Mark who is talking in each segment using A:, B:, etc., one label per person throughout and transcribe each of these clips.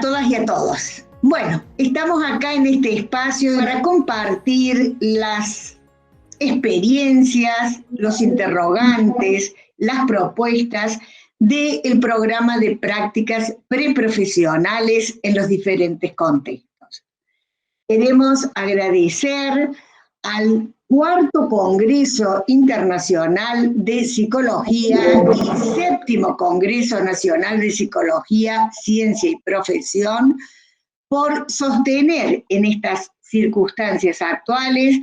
A: todas y a todos. Bueno, estamos acá en este espacio para compartir las experiencias, los interrogantes, las propuestas del programa de prácticas preprofesionales en los diferentes contextos. Queremos agradecer al Cuarto Congreso Internacional de Psicología y Séptimo Congreso Nacional de Psicología, Ciencia y Profesión por sostener en estas circunstancias actuales,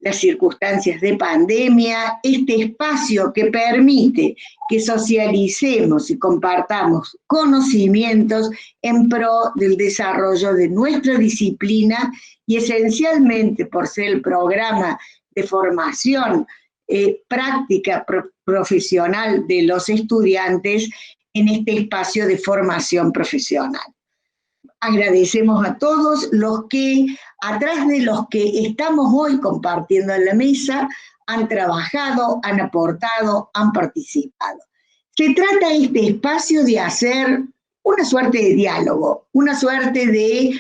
A: las circunstancias de pandemia, este espacio que permite que socialicemos y compartamos conocimientos en pro del desarrollo de nuestra disciplina y esencialmente por ser el programa de formación práctica profesional de los estudiantes en este espacio de formación profesional. Agradecemos a todos los que, atrás de los que estamos hoy compartiendo en la mesa, han trabajado, han aportado, han participado. Se trata este espacio de hacer una suerte de diálogo, una suerte de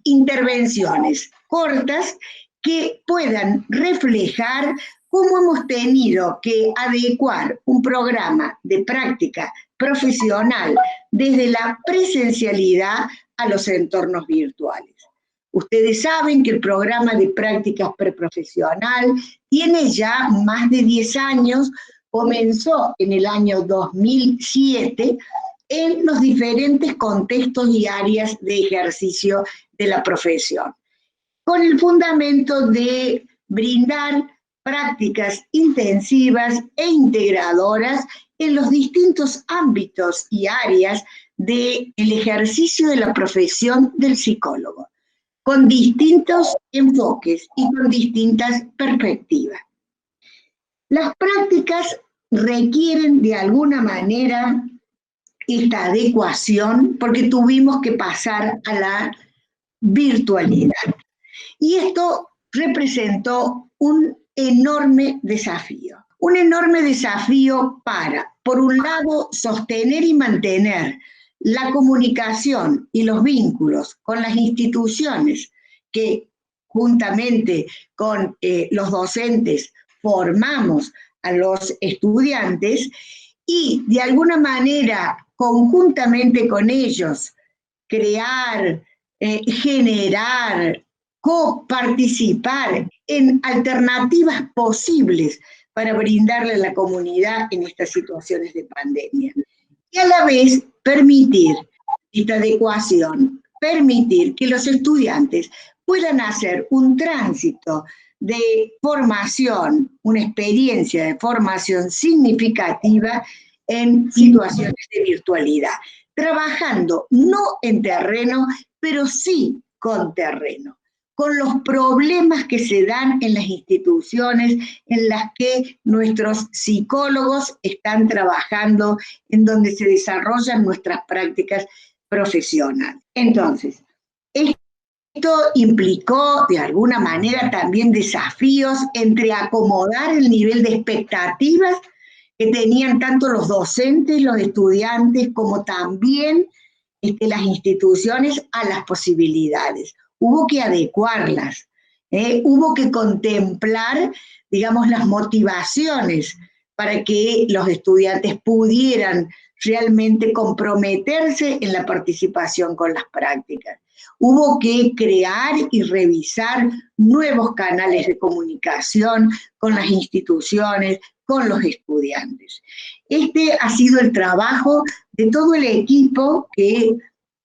A: intervenciones cortas que puedan reflejar cómo hemos tenido que adecuar un programa de práctica profesional desde la presencialidad a los entornos virtuales. Ustedes saben que el programa de prácticas preprofesional tiene ya más de 10 años, comenzó en el año 2007 en los diferentes contextos y áreas de ejercicio de la profesión, con el fundamento de brindar prácticas intensivas e integradoras en los distintos ámbitos y áreas del ejercicio de la profesión del psicólogo, con distintos enfoques y con distintas perspectivas. Las prácticas requieren de alguna manera esta adecuación porque tuvimos que pasar a la virtualidad. Y esto representó un enorme desafío para, por un lado, sostener y mantener la comunicación y los vínculos con las instituciones que, juntamente con los docentes, formamos a los estudiantes y, de alguna manera, conjuntamente con ellos, crear, generar, coparticipar en alternativas posibles para brindarle a la comunidad en estas situaciones de pandemia. Y a la vez permitir esta adecuación, permitir que los estudiantes puedan hacer un tránsito de formación, una experiencia de formación significativa en situaciones de virtualidad, trabajando no en terreno, pero sí con terreno, con los problemas que se dan en las instituciones en las que nuestros psicólogos están trabajando, en donde se desarrollan nuestras prácticas profesionales. Entonces, esto implicó de alguna manera también desafíos entre acomodar el nivel de expectativas que tenían tanto los docentes, los estudiantes, como también las instituciones a las posibilidades. Hubo que adecuarlas, hubo que contemplar, digamos, las motivaciones para que los estudiantes pudieran realmente comprometerse en la participación con las prácticas. Hubo que crear y revisar nuevos canales de comunicación con las instituciones, con los estudiantes. Este ha sido el trabajo de todo el equipo que,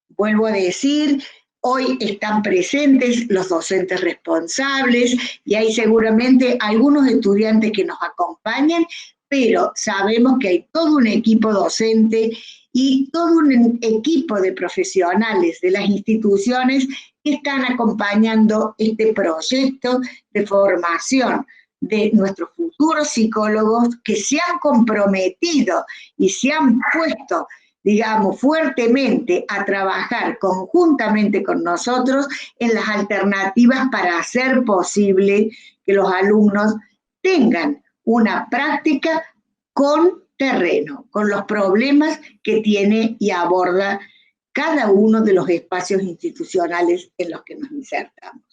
A: vuelvo a decir, hoy están presentes los docentes responsables y hay seguramente algunos estudiantes que nos acompañan, pero sabemos que hay todo un equipo docente y todo un equipo de profesionales de las instituciones que están acompañando este proyecto de formación de nuestros futuros psicólogos que se han comprometido y se han puesto, digamos, fuertemente a trabajar conjuntamente con nosotros en las alternativas para hacer posible que los alumnos tengan una práctica con terreno, con los problemas que tiene y aborda cada uno de los espacios institucionales en los que nos insertamos.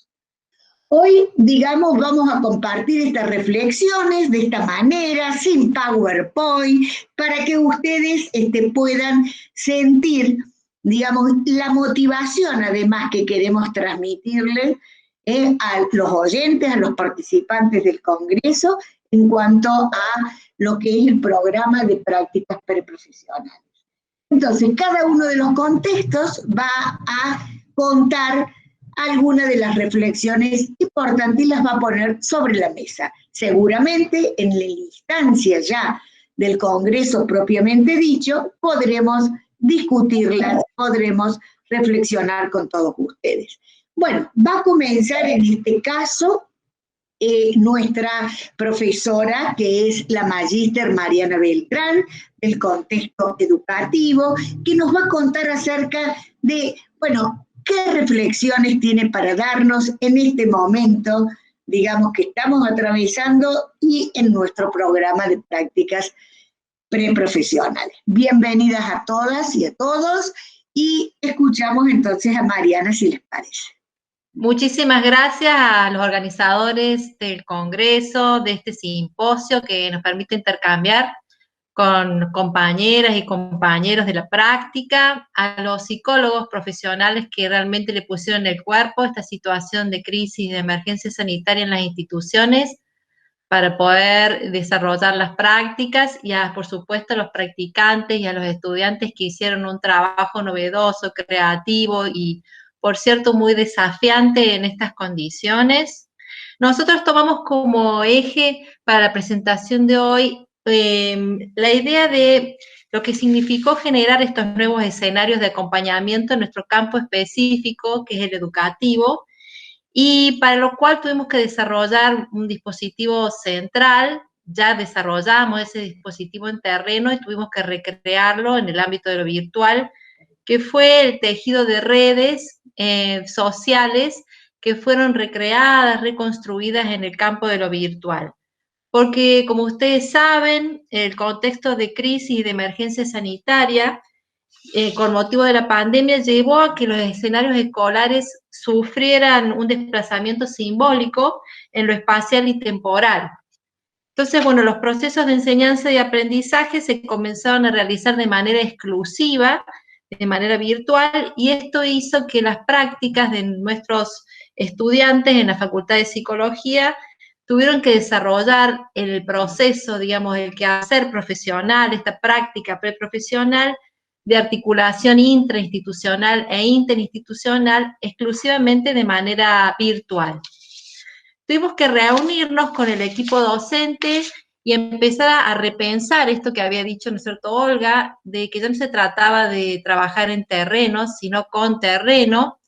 A: Hoy, digamos, vamos a compartir estas reflexiones de esta manera, sin PowerPoint, para que ustedes puedan sentir, digamos, la motivación además que queremos transmitirles a los oyentes, a los participantes del Congreso, en cuanto a lo que es el programa de prácticas preprofesionales. Entonces, cada uno de los contextos va a contar algunas de las reflexiones importantes y las va a poner sobre la mesa. Seguramente en la instancia ya del Congreso propiamente dicho, podremos discutirlas, podremos reflexionar con todos ustedes. Bueno, va a comenzar en este caso nuestra profesora, que es la magíster Mariana Beltrán, del contexto educativo, que nos va a contar acerca de, bueno, qué reflexiones tiene para darnos en este momento, digamos, que estamos atravesando y en nuestro programa de prácticas preprofesionales. Bienvenidas a todas y a todos, y escuchamos entonces a Mariana, si les parece.
B: Muchísimas gracias a los organizadores del Congreso, de este simposio que nos permite intercambiar con compañeras y compañeros de la práctica, a los psicólogos profesionales que realmente le pusieron el cuerpo a esta situación de crisis, de emergencia sanitaria en las instituciones para poder desarrollar las prácticas, y por supuesto a los practicantes y a los estudiantes que hicieron un trabajo novedoso, creativo y, por cierto, muy desafiante en estas condiciones. Nosotros tomamos como eje para la presentación de hoy la idea de lo que significó generar estos nuevos escenarios de acompañamiento en nuestro campo específico, que es el educativo, y para lo cual tuvimos que desarrollar un dispositivo central. Ya desarrollamos ese dispositivo en terreno y tuvimos que recrearlo en el ámbito de lo virtual, que fue el tejido de redes sociales que fueron recreadas, reconstruidas en el campo de lo virtual. Porque, como ustedes saben, el contexto de crisis y de emergencia sanitaria con motivo de la pandemia llevó a que los escenarios escolares sufrieran un desplazamiento simbólico en lo espacial y temporal. Entonces, bueno, los procesos de enseñanza y aprendizaje se comenzaron a realizar de manera exclusiva, de manera virtual, y esto hizo que las prácticas de nuestros estudiantes en la Facultad de Psicología tuvieron que desarrollar el proceso, digamos, el quehacer profesional, esta práctica preprofesional de articulación intrainstitucional e interinstitucional exclusivamente de manera virtual. Tuvimos que reunirnos con el equipo docente y empezar a repensar esto que había dicho, ¿no es cierto, Olga?, de que ya no se trataba de trabajar en terreno, sino con terreno.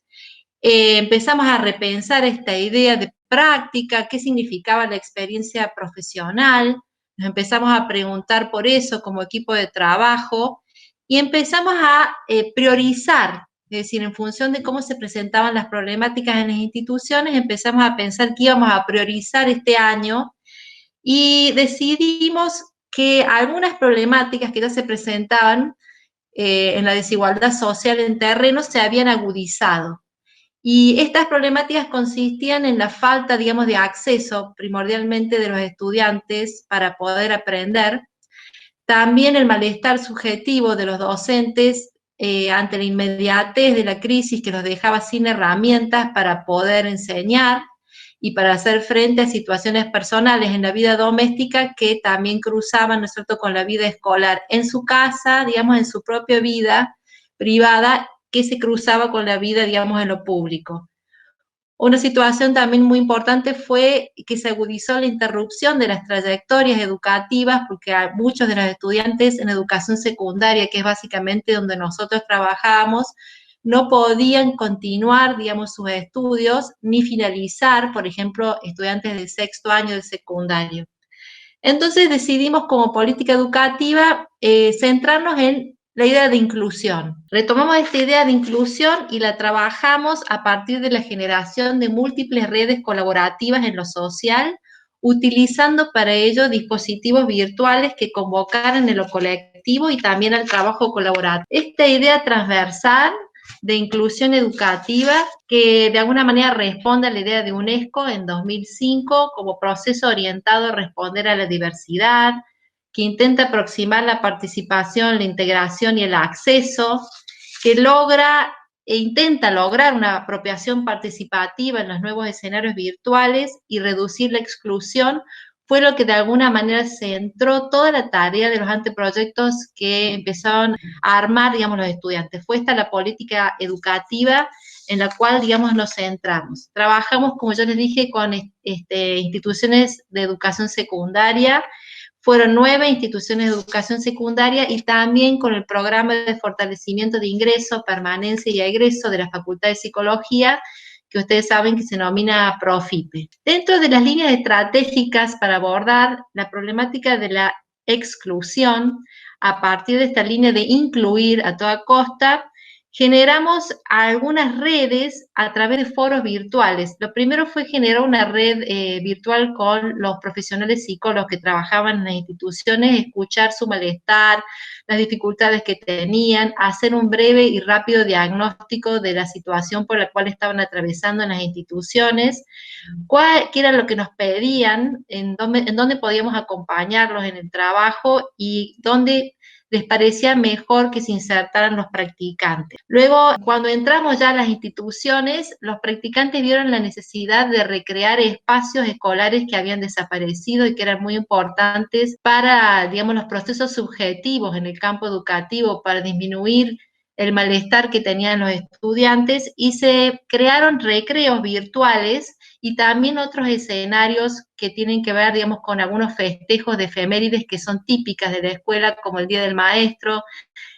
B: Empezamos a repensar esta idea de práctica, qué significaba la experiencia profesional, nos empezamos a preguntar por eso como equipo de trabajo, y empezamos a priorizar, es decir, en función de cómo se presentaban las problemáticas en las instituciones, empezamos a pensar que íbamos a priorizar este año, y decidimos que algunas problemáticas que ya se presentaban en la desigualdad social en terreno se habían agudizado. Y estas problemáticas consistían en la falta, digamos, de acceso primordialmente de los estudiantes para poder aprender, también el malestar subjetivo de los docentes ante la inmediatez de la crisis que los dejaba sin herramientas para poder enseñar y para hacer frente a situaciones personales en la vida doméstica que también cruzaban, ¿no es cierto?, con la vida escolar en su casa, digamos, en su propia vida privada, que se cruzaba con la vida, digamos, en lo público. Una situación también muy importante fue que se agudizó la interrupción de las trayectorias educativas, porque a muchos de los estudiantes en educación secundaria, que es básicamente donde nosotros trabajamos, no podían continuar, digamos, sus estudios, ni finalizar, por ejemplo, estudiantes de sexto año de secundario. Entonces decidimos como política educativa centrarnos en la idea de inclusión. Retomamos esta idea de inclusión y la trabajamos a partir de la generación de múltiples redes colaborativas en lo social, utilizando para ello dispositivos virtuales que convocaran en lo colectivo y también al trabajo colaborativo. Esta idea transversal de inclusión educativa que de alguna manera responde a la idea de UNESCO en 2005 como proceso orientado a responder a la diversidad, que intenta aproximar la participación, la integración y el acceso, que logra e intenta lograr una apropiación participativa en los nuevos escenarios virtuales y reducir la exclusión, fue lo que de alguna manera centró toda la tarea de los anteproyectos que empezaron a armar, digamos, los estudiantes. Fue esta la política educativa en la cual, digamos, nos centramos. Trabajamos, como yo les dije, con instituciones de educación secundaria. Fueron 9 instituciones de educación secundaria y también con el programa de fortalecimiento de ingreso, permanencia y egreso de la Facultad de Psicología, que ustedes saben que se denomina PROFIPE. Dentro de las líneas estratégicas para abordar la problemática de la exclusión, a partir de esta línea de incluir a toda costa, generamos algunas redes a través de foros virtuales. Lo primero fue generar una red virtual con los profesionales psicólogos que trabajaban en las instituciones, escuchar su malestar, las dificultades que tenían, hacer un breve y rápido diagnóstico de la situación por la cual estaban atravesando en las instituciones, qué era lo que nos pedían, en dónde podíamos acompañarlos en el trabajo y dónde les parecía mejor que se insertaran los practicantes. Luego, cuando entramos ya a las instituciones, los practicantes vieron la necesidad de recrear espacios escolares que habían desaparecido y que eran muy importantes para, digamos, los procesos subjetivos en el campo educativo, para disminuir el malestar que tenían los estudiantes, y se crearon recreos virtuales y también otros escenarios que tienen que ver, digamos, con algunos festejos de efemérides que son típicas de la escuela, como el Día del Maestro,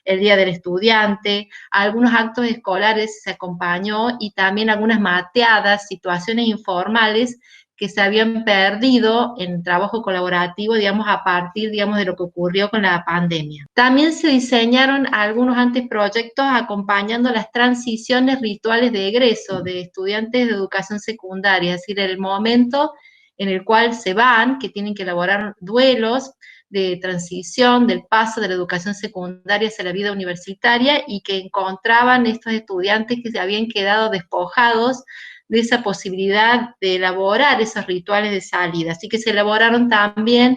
B: el Día del Estudiante, algunos actos escolares se acompañó y también algunas mateadas, situaciones informales que se habían perdido en trabajo colaborativo, digamos, a partir, digamos, de lo que ocurrió con la pandemia. También se diseñaron algunos anteproyectos acompañando las transiciones rituales de egreso de estudiantes de educación secundaria, es decir, el momento en el cual se van, que tienen que elaborar duelos de transición del paso de la educación secundaria hacia la vida universitaria, y que encontraban estos estudiantes que se habían quedado despojados de esa posibilidad de elaborar esos rituales de salida. Así que se elaboraron también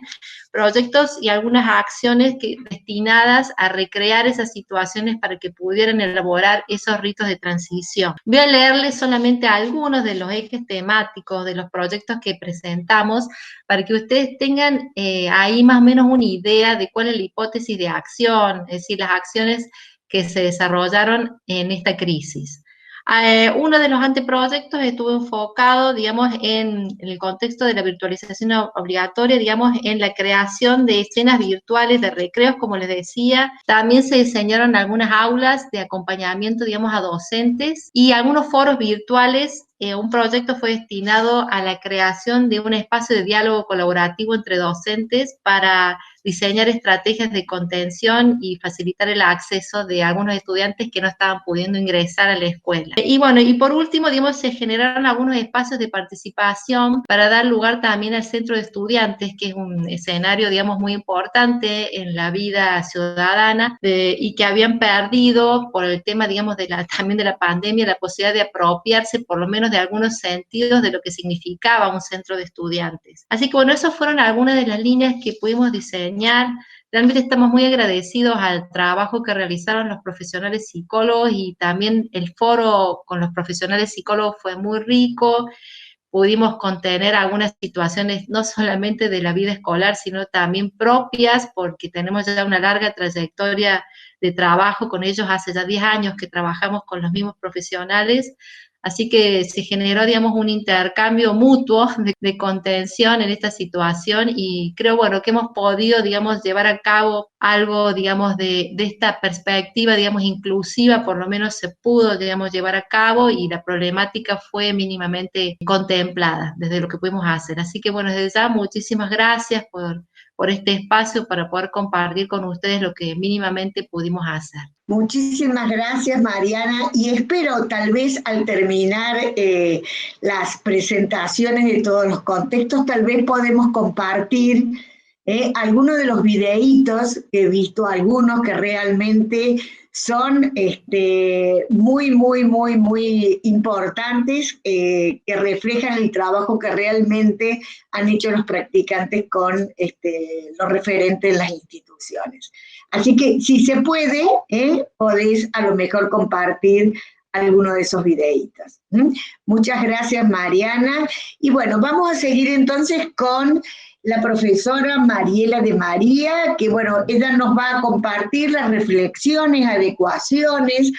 B: proyectos y algunas acciones destinadas a recrear esas situaciones para que pudieran elaborar esos ritos de transición. Voy a leerles solamente algunos de los ejes temáticos de los proyectos que presentamos para que ustedes tengan ahí más o menos una idea de cuál es la hipótesis de acción, es decir, las acciones que se desarrollaron en esta crisis. Uno de los anteproyectos estuvo enfocado, digamos, en el contexto de la virtualización obligatoria, digamos, en la creación de escenas virtuales de recreos, como les decía. También se diseñaron algunas aulas de acompañamiento, digamos, a docentes y algunos foros virtuales. Un proyecto fue destinado a la creación de un espacio de diálogo colaborativo entre docentes para diseñar estrategias de contención y facilitar el acceso de algunos estudiantes que no estaban pudiendo ingresar a la escuela. Y bueno, y por último, digamos, se generaron algunos espacios de participación para dar lugar también al centro de estudiantes, que es un escenario, digamos, muy importante en la vida ciudadana y que habían perdido por el tema, digamos, también de la pandemia, la posibilidad de apropiarse por lo menos de algunos sentidos de lo que significaba un centro de estudiantes. Así que bueno, esas fueron algunas de las líneas que pudimos diseñar. Realmente estamos muy agradecidos al trabajo que realizaron los profesionales psicólogos, y también el foro con los profesionales psicólogos fue muy rico. Pudimos contener algunas situaciones no solamente de la vida escolar, sino también propias, porque tenemos ya una larga trayectoria de trabajo con ellos. Hace ya 10 años que trabajamos con los mismos profesionales. Así que se generó, digamos, un intercambio mutuo de contención en esta situación, y creo, bueno, que hemos podido, digamos, llevar a cabo algo, digamos, de esta perspectiva, digamos, inclusiva, por lo menos se pudo, digamos, llevar a cabo, y la problemática fue mínimamente contemplada desde lo que pudimos hacer. Así que, bueno, desde ya, muchísimas gracias por este espacio para poder compartir con ustedes lo que mínimamente pudimos hacer.
A: Muchísimas gracias, Mariana, y espero tal vez al terminar las presentaciones de todos los contextos, tal vez podemos compartir algunos de los videitos, que he visto algunos que realmente son muy, muy, muy, muy importantes, que reflejan el trabajo que realmente han hecho los practicantes con los referentes en las instituciones. Así que si se puede, podéis a lo mejor compartir alguno de esos videitos. Muchas gracias, Mariana. Y bueno, vamos a seguir entonces con la profesora Mariela de María, que bueno, ella nos va a compartir las reflexiones, adecuaciones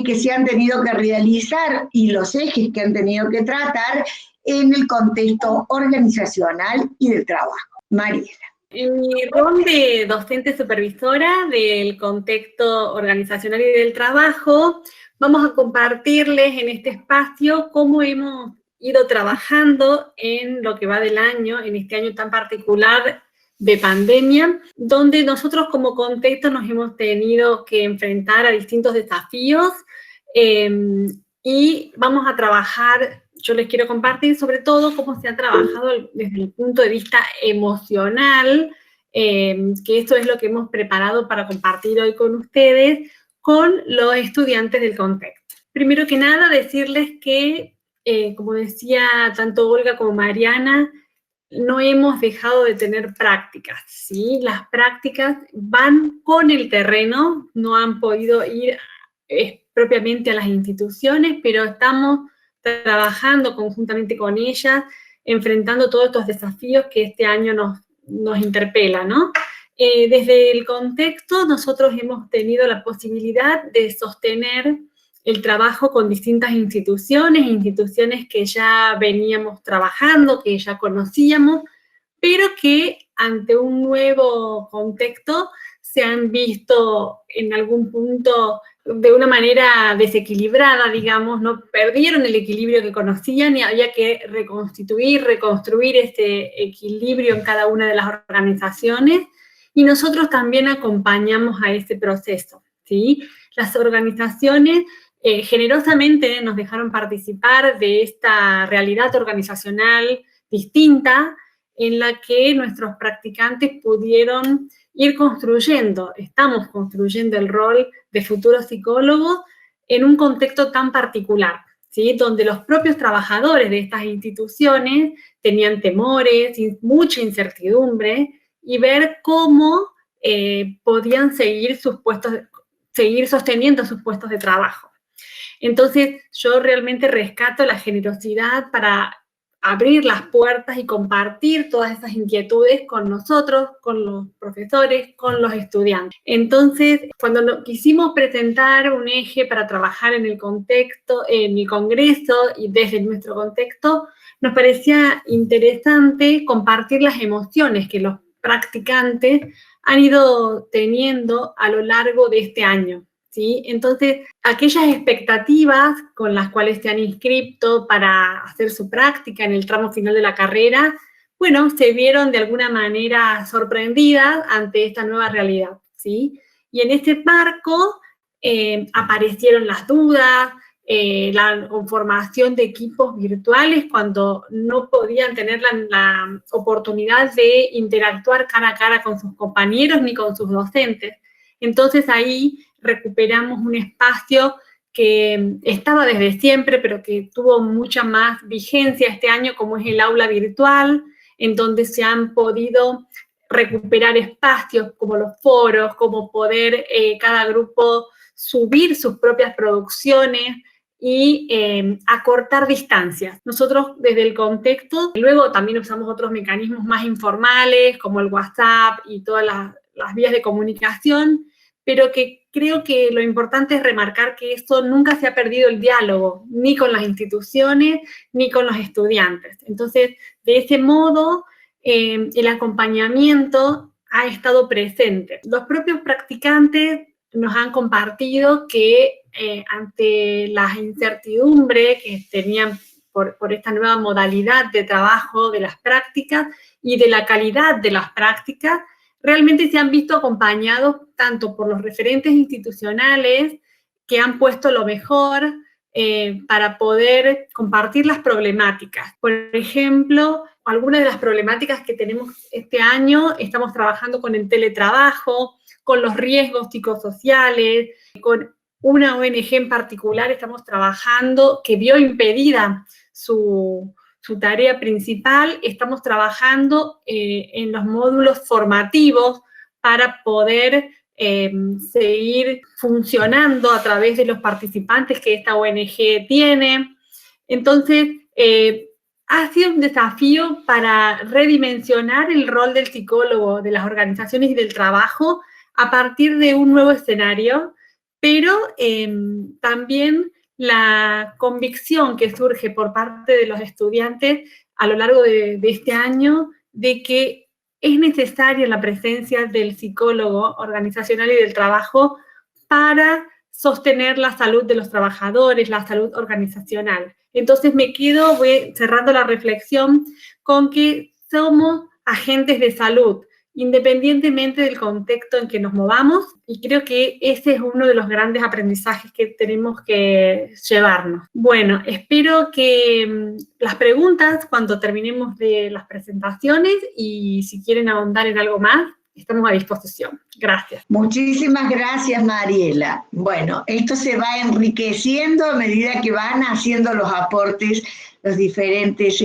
A: que se han tenido que realizar y los ejes que han tenido que tratar en el contexto organizacional y del trabajo. Mariela.
C: En mi rol de docente supervisora del contexto organizacional y del trabajo, vamos a compartirles en este espacio cómo hemos ido trabajando en lo que va del año, en este año tan particular de pandemia, donde nosotros como contexto nos hemos tenido que enfrentar a distintos desafíos y vamos a trabajar. Yo les quiero compartir sobre todo cómo se ha trabajado desde el punto de vista emocional, que esto es lo que hemos preparado para compartir hoy con ustedes, con los estudiantes del contexto. Primero que nada, decirles que, como decía tanto Olga como Mariana, no hemos dejado de tener prácticas, ¿sí? Las prácticas van con el terreno, no han podido ir propiamente a las instituciones, pero estamos trabajando conjuntamente con ellas, enfrentando todos estos desafíos que este año nos interpelan, ¿no? Desde el contexto, nosotros hemos tenido la posibilidad de sostener el trabajo con distintas instituciones que ya veníamos trabajando, que ya conocíamos, pero que ante un nuevo contexto se han visto en algún punto de una manera desequilibrada, digamos, ¿no? Perdieron el equilibrio que conocían y había que reconstruir este equilibrio en cada una de las organizaciones, y nosotros también acompañamos a ese proceso, ¿sí? Las organizaciones generosamente nos dejaron participar de esta realidad organizacional distinta en la que nuestros practicantes pudieron ir construyendo, estamos construyendo el rol de futuros psicólogos en un contexto tan particular, ¿sí? Donde los propios trabajadores de estas instituciones tenían temores, mucha incertidumbre, y ver cómo podían seguir sosteniendo sus puestos de trabajo. Entonces, yo realmente rescato la generosidad para abrir las puertas y compartir todas esas inquietudes con nosotros, con los profesores, con los estudiantes. Entonces, cuando quisimos presentar un eje para trabajar en el contexto, en el congreso y desde nuestro contexto, nos parecía interesante compartir las emociones que los practicantes han ido teniendo a lo largo de este año, ¿sí? Entonces, aquellas expectativas con las cuales se han inscrito para hacer su práctica en el tramo final de la carrera, bueno, se vieron de alguna manera sorprendidas ante esta nueva realidad, ¿sí? Y en este marco aparecieron las dudas, la conformación de equipos virtuales cuando no podían tener la oportunidad de interactuar cara a cara con sus compañeros ni con sus docentes. Entonces ahí recuperamos un espacio que estaba desde siempre, pero que tuvo mucha más vigencia este año, como es el aula virtual, en donde se han podido recuperar espacios como los foros, como poder cada grupo subir sus propias producciones y acortar distancias. Nosotros desde el contexto, luego también usamos otros mecanismos más informales, como el WhatsApp y todas las vías de comunicación, pero que creo que lo importante es remarcar que esto nunca se ha perdido el diálogo, ni con las instituciones, ni con los estudiantes. Entonces, de ese modo, el acompañamiento ha estado presente. Los propios practicantes nos han compartido que ante la incertidumbre que tenían por esta nueva modalidad de trabajo de las prácticas y de la calidad de las prácticas, realmente se han visto acompañados tanto por los referentes institucionales que han puesto lo mejor para poder compartir las problemáticas. Por ejemplo, algunas de las problemáticas que tenemos este año, estamos trabajando con el teletrabajo, con los riesgos psicosociales, Con una ONG en particular estamos trabajando, que vio impedida su tarea principal. Estamos trabajando en los módulos formativos para poder seguir funcionando a través de los participantes que esta ONG tiene. Entonces, ha sido un desafío para redimensionar el rol del psicólogo, de las organizaciones y del trabajo a partir de un nuevo escenario, pero también la convicción que surge por parte de los estudiantes a lo largo de este año de que es necesaria la presencia del psicólogo organizacional y del trabajo para sostener la salud de los trabajadores, la salud organizacional. Entonces voy cerrando la reflexión con que somos agentes de salud, independientemente del contexto en que nos movamos, y creo que ese es uno de los grandes aprendizajes que tenemos que llevarnos. Bueno, espero que las preguntas cuando terminemos de las presentaciones, y si quieren ahondar en algo más, estamos a disposición. Gracias.
A: Muchísimas gracias, Mariela. Bueno, esto se va enriqueciendo a medida que van haciendo los aportes los diferentes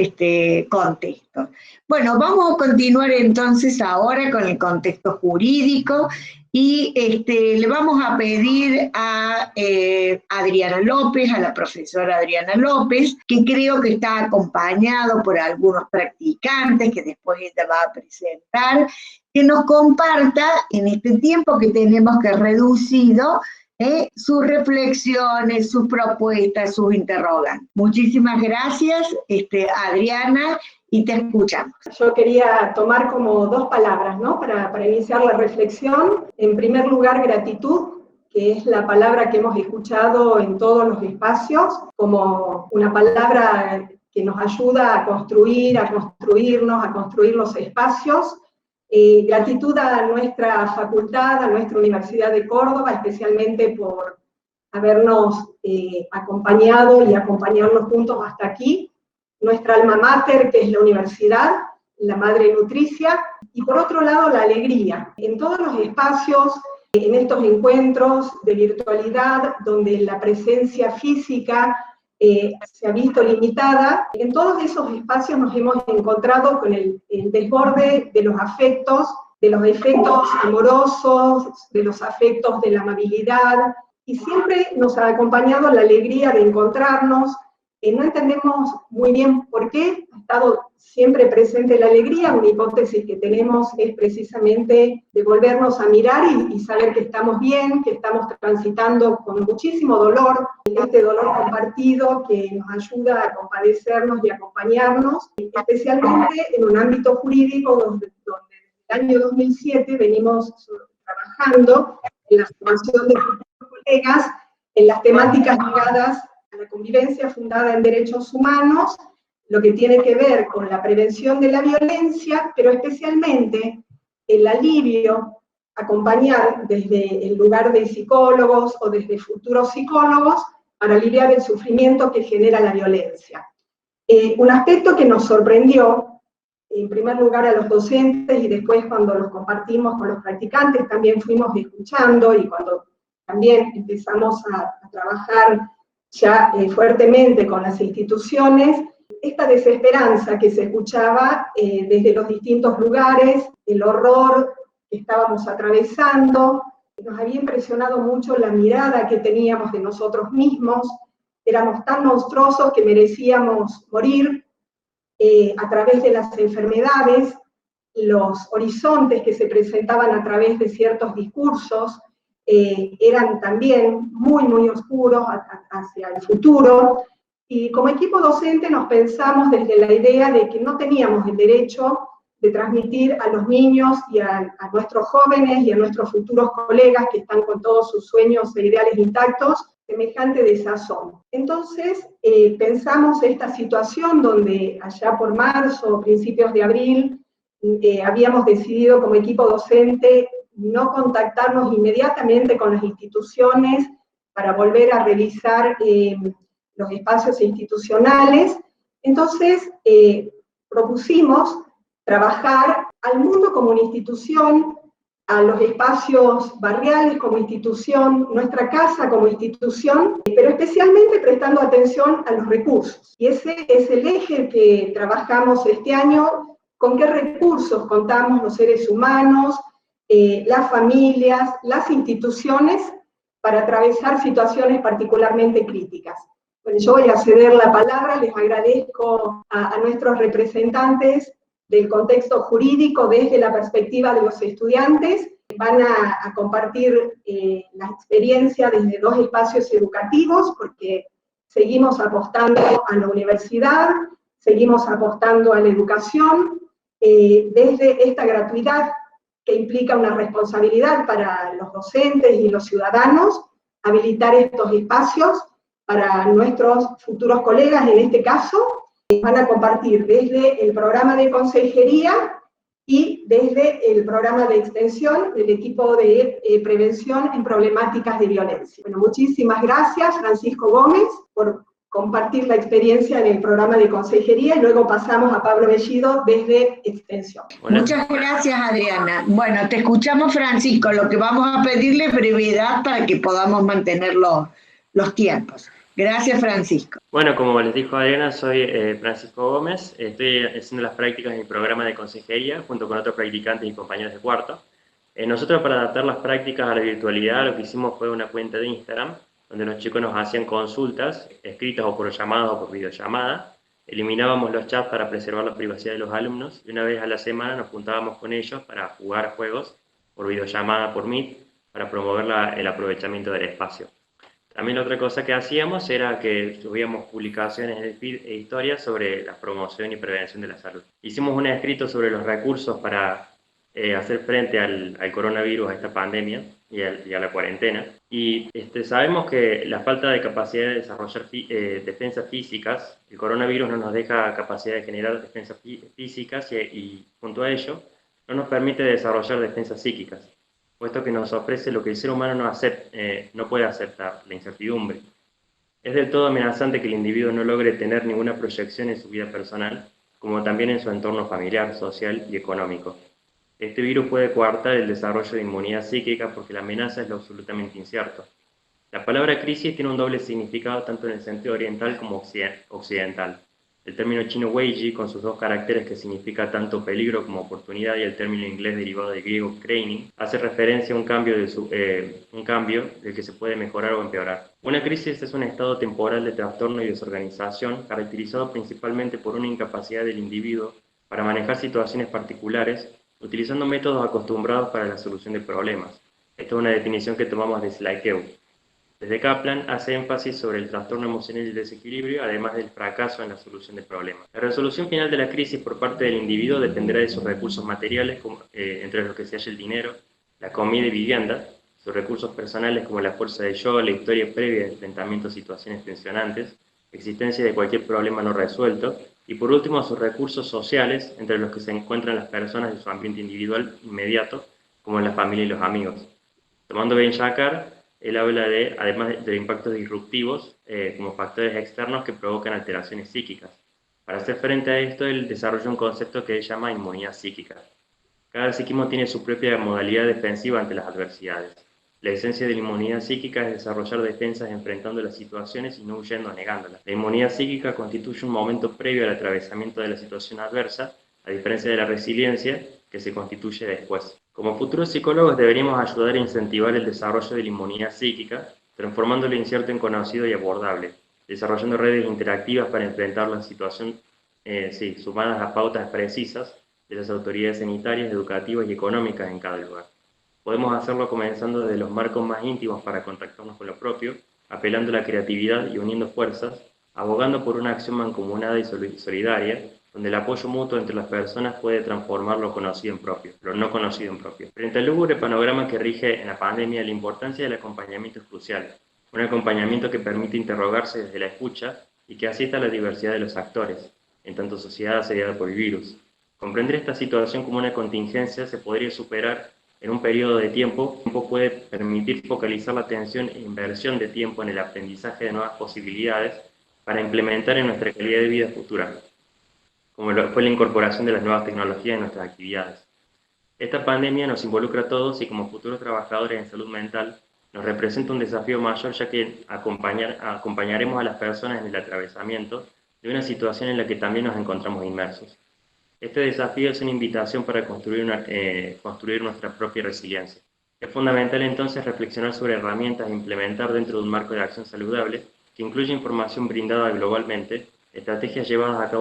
A: contextos. Bueno, vamos a continuar entonces ahora con el contexto jurídico y le vamos a pedir a Adriana López, a la profesora Adriana López, que creo que está acompañado por algunos practicantes que después ella va a presentar, que nos comparta en este tiempo que tenemos que reducido sus reflexiones, sus propuestas, sus interrogantes. Muchísimas gracias, Adriana, y te escuchamos.
D: Yo quería tomar como dos palabras, ¿no? Para iniciar la reflexión. En primer lugar, gratitud, que es la palabra que hemos escuchado en todos los espacios, como una palabra que nos ayuda a construir, a construirnos, a construir los espacios. Gratitud a nuestra facultad, a nuestra Universidad de Córdoba, especialmente por habernos acompañado y acompañarnos juntos hasta aquí. Nuestra alma mater, que es la universidad, la madre nutricia, y por otro lado la alegría. En todos los espacios, en estos encuentros de virtualidad, donde la presencia física se ha visto limitada, en todos esos espacios nos hemos encontrado con el desborde de los afectos amorosos, de los afectos de la amabilidad, y siempre nos ha acompañado la alegría de encontrarnos. No entendemos muy bien por qué ha estado siempre presente la alegría. Una hipótesis que tenemos es precisamente de volvernos a mirar y saber que estamos bien, que estamos transitando con muchísimo dolor, este dolor compartido que nos ayuda a compadecernos y acompañarnos, especialmente en un ámbito jurídico donde desde el año 2007 venimos trabajando en la formación de futuros colegas en las temáticas ligadas a la convivencia fundada en derechos humanos, lo que tiene que ver con la prevención de la violencia, pero especialmente el alivio, acompañar desde el lugar de psicólogos o desde futuros psicólogos para aliviar el sufrimiento que genera la violencia. Un aspecto que nos sorprendió, en primer lugar a los docentes, y después cuando los compartimos con los practicantes también fuimos escuchando, y cuando también empezamos a trabajar ya fuertemente con las instituciones, esta desesperanza que se escuchaba desde los distintos lugares, el horror que estábamos atravesando. Nos había impresionado mucho la mirada que teníamos de nosotros mismos. Éramos tan monstruosos que merecíamos morir a través de las enfermedades, los horizontes que se presentaban a través de ciertos discursos eran también muy, muy oscuros hacia el futuro. Y como equipo docente nos pensamos desde la idea de que no teníamos el derecho de transmitir a los niños y a nuestros jóvenes y a nuestros futuros colegas que están con todos sus sueños e ideales intactos, semejante desazón. Entonces pensamos esta situación donde allá por marzo, principios de abril, habíamos decidido como equipo docente no contactarnos inmediatamente con las instituciones para volver a revisar los espacios institucionales. Entonces propusimos trabajar al mundo como una institución a los espacios barriales como institución, nuestra casa como institución, pero especialmente prestando atención a los recursos. Y ese es el eje que trabajamos este año, con qué recursos contamos los seres humanos, las familias, las instituciones, para atravesar situaciones particularmente críticas. Bueno, yo voy a ceder la palabra, les agradezco a nuestros representantes del contexto jurídico desde la perspectiva de los estudiantes. Van a compartir la experiencia desde 2 espacios educativos, porque seguimos apostando a la universidad, seguimos apostando a la educación, desde esta gratuidad que implica una responsabilidad para los docentes y los ciudadanos, habilitar estos espacios para nuestros futuros colegas en este caso. Van a compartir desde el programa de consejería y desde el programa de extensión del equipo de prevención en problemáticas de violencia. Bueno, muchísimas gracias, Francisco Gómez, por compartir la experiencia en el programa de consejería, y luego pasamos a Pablo Bellido desde extensión.
A: Hola. Muchas gracias, Adriana. Bueno, te escuchamos, Francisco. Lo que vamos a pedirle es brevedad para que podamos mantener los tiempos. Gracias, Francisco.
E: Bueno, como les dijo Adriana, soy Francisco Gómez. Estoy haciendo las prácticas en el programa de consejería junto con otros practicantes y compañeros de cuarto. Nosotros, para adaptar las prácticas a la virtualidad, lo que hicimos fue una cuenta de Instagram, donde los chicos nos hacían consultas, escritas o por llamada o por videollamada. Eliminábamos los chats para preservar la privacidad de los alumnos, y una vez a la semana nos juntábamos con ellos para jugar juegos por videollamada, por Meet, para promover el aprovechamiento del espacio. También otra cosa que hacíamos era que subíamos publicaciones en el feed e historias sobre la promoción y prevención de la salud. Hicimos un escrito sobre los recursos para hacer frente al coronavirus, a esta pandemia y a la cuarentena. Y sabemos que la falta de capacidad de desarrollar defensas físicas, el coronavirus no nos deja capacidad de generar defensas físicas y junto a ello no nos permite desarrollar defensas psíquicas, puesto que nos ofrece lo que el ser humano no puede aceptar, la incertidumbre. Es del todo amenazante que el individuo no logre tener ninguna proyección en su vida personal, como también en su entorno familiar, social y económico. Este virus puede coartar el desarrollo de inmunidad psíquica porque la amenaza es lo absolutamente incierto. La palabra crisis tiene un doble significado tanto en el sentido oriental como occidental. El término chino weiji, con sus 2 caracteres que significa tanto peligro como oportunidad, y el término inglés derivado del griego kreining, hace referencia a un cambio del que se puede mejorar o empeorar. Una crisis es un estado temporal de trastorno y desorganización caracterizado principalmente por una incapacidad del individuo para manejar situaciones particulares, utilizando métodos acostumbrados para la solución de problemas. Esta es una definición que tomamos de Slakew. Desde Kaplan hace énfasis sobre el trastorno emocional y el desequilibrio, además del fracaso en la solución de problemas. La resolución final de la crisis por parte del individuo dependerá de sus recursos materiales, entre los que se halla el dinero, la comida y vivienda, sus recursos personales como la fuerza de yo, la historia previa de enfrentamiento a situaciones tensionantes, existencia de cualquier problema no resuelto, y por último sus recursos sociales, entre los que se encuentran las personas de su ambiente individual inmediato, como la familia y los amigos. Tomando Ben Shakar, él habla además de impactos disruptivos como factores externos que provocan alteraciones psíquicas. Para hacer frente a esto, él desarrolla un concepto que él llama inmunidad psíquica. Cada psiquismo tiene su propia modalidad defensiva ante las adversidades. La esencia de la inmunidad psíquica es desarrollar defensas enfrentando las situaciones y no huyendo o negándolas. La inmunidad psíquica constituye un momento previo al atravesamiento de la situación adversa, a diferencia de la resiliencia, que se constituye después. Como futuros psicólogos deberíamos ayudar a incentivar el desarrollo de la inmunidad psíquica, transformando lo incierto en conocido y abordable, desarrollando redes interactivas para enfrentar la situación, sumadas a pautas precisas de las autoridades sanitarias, educativas y económicas en cada lugar. Podemos hacerlo comenzando desde los marcos más íntimos para contactarnos con lo propio, apelando a la creatividad y uniendo fuerzas, abogando por una acción mancomunada y solidaria, donde el apoyo mutuo entre las personas puede transformar lo conocido en propio, lo no conocido en propio. Frente al lúgubre panorama que rige en la pandemia, la importancia del acompañamiento es crucial. Un acompañamiento que permite interrogarse desde la escucha y que asista a la diversidad de los actores, en tanto sociedad asediada por el virus. Comprender esta situación como una contingencia se podría superar en un periodo de tiempo. El tiempo puede permitir focalizar la atención e inversión de tiempo en el aprendizaje de nuevas posibilidades para implementar en nuestra calidad de vida futura, como fue la incorporación de las nuevas tecnologías en nuestras actividades. Esta pandemia nos involucra a todos y como futuros trabajadores en salud mental nos representa un desafío mayor, ya que acompañaremos a las personas en el atravesamiento de una situación en la que también nos encontramos inmersos. Este desafío es una invitación para construir nuestra propia resiliencia. Es fundamental entonces reflexionar sobre herramientas a implementar dentro de un marco de acción saludable que incluye información brindada globalmente, estrategias llevadas